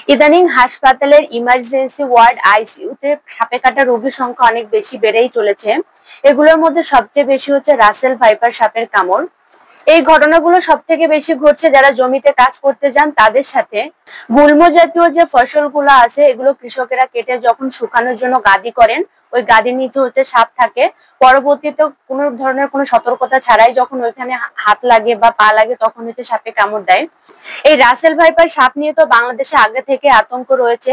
ইদানিং হাসপাতালের emergency word আইসিইউতে সাপে কাটা রোগীর সংখ্যা অনেক বেশি বেড়েই চলেছে। এগুলোর মধ্যে সবচেয়ে বেশি হচ্ছে রাসেল ভাইপার সাপের কামড়। এই ঘটনাগুলো সবথেকে বেশি ঘটছে যারা জমিতে কাজ করতে যান তাদের সাথে। গুল্ম জাতীয় যে ফসলগুলো আছে এগুলো কৃষকেরা কেটে যখন শুকানোর জন্য গাদি করেন, ওই গাদির নিচে হচ্ছে সাপ থাকে। পরবর্তীতে কোনো ধরনের কোনো সতর্কতা ছাড়াই যখন ওইখানে হাত লাগে বা পা লাগে তখন হচ্ছে সাপে কামড় দেয়। এই রাসেল ভাইপার সাপ নিয়ে তো বাংলাদেশে আগে থেকে আতঙ্ক রয়েছে।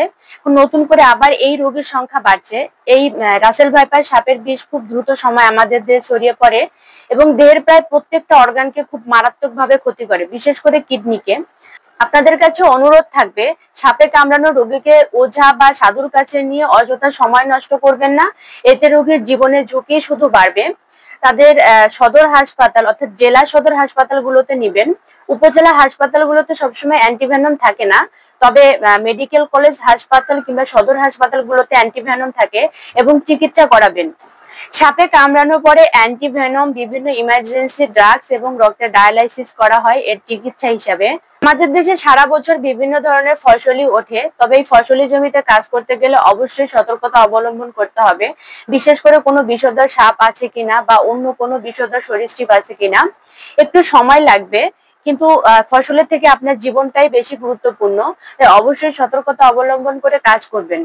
নতুন করে আবার এই রোগীর সংখ্যা বাড়ছে। এই রাসেল ভাইপার সাপের বিষ খুব দ্রুত সময় আমাদের দেহে ছড়িয়ে পড়ে এবং দেহের প্রায় প্রত্যেকটা অর্গানকে খুব মারাত্মকভাবে ক্ষতি করে, বিশেষ করে কিডনিকে। আপনাদের কাছে অনুরোধ থাকবে, সাপে কামড়ানো রোগীকে ওঝা বা সাধুর কাছে নিয়ে অযথা সময় নষ্ট করবেন না। এতে রোগীর জীবনের ঝুঁকি শুধু বাড়বে। তাদের সদর হাসপাতাল অর্থাৎ জেলা সদর হাসপাতালগুলোতে নিবেন। উপজেলা হাসপাতালগুলোতে সবসময় অ্যান্টিভেনম থাকে না, তবে মেডিকেল কলেজ হাসপাতাল কিংবা সদর হাসপাতালগুলোতে অ্যান্টিভেনম থাকে এবং চিকিৎসা করাবেন। সাপে কামড়ানোর পরে অ্যান্টিভেনম, বিভিন্ন ইমার্জেন্সি ড্রাগস এবং রক্তের ডায়ালাইসিস করা হয় এর চিকিৎসা হিসাবে। আমাদের দেশে সারা বছর বিভিন্ন ধরনের ফসলই ওঠে, তবে এই ফসলি জমিতে কাজ করতে গেলে অবশ্যই সতর্কতা অবলম্বন করতে হবে। বিশেষ করে কোনো বিষধর সাপ আছে কিনা বা অন্য কোনো বিষধর সরীসৃপ আছে কিনা। একটু সময় লাগবে, কিন্তু ফসলের থেকে আপনার জীবনটাই বেশি গুরুত্বপূর্ণ। তাই অবশ্যই সতর্কতা অবলম্বন করে কাজ করবেন।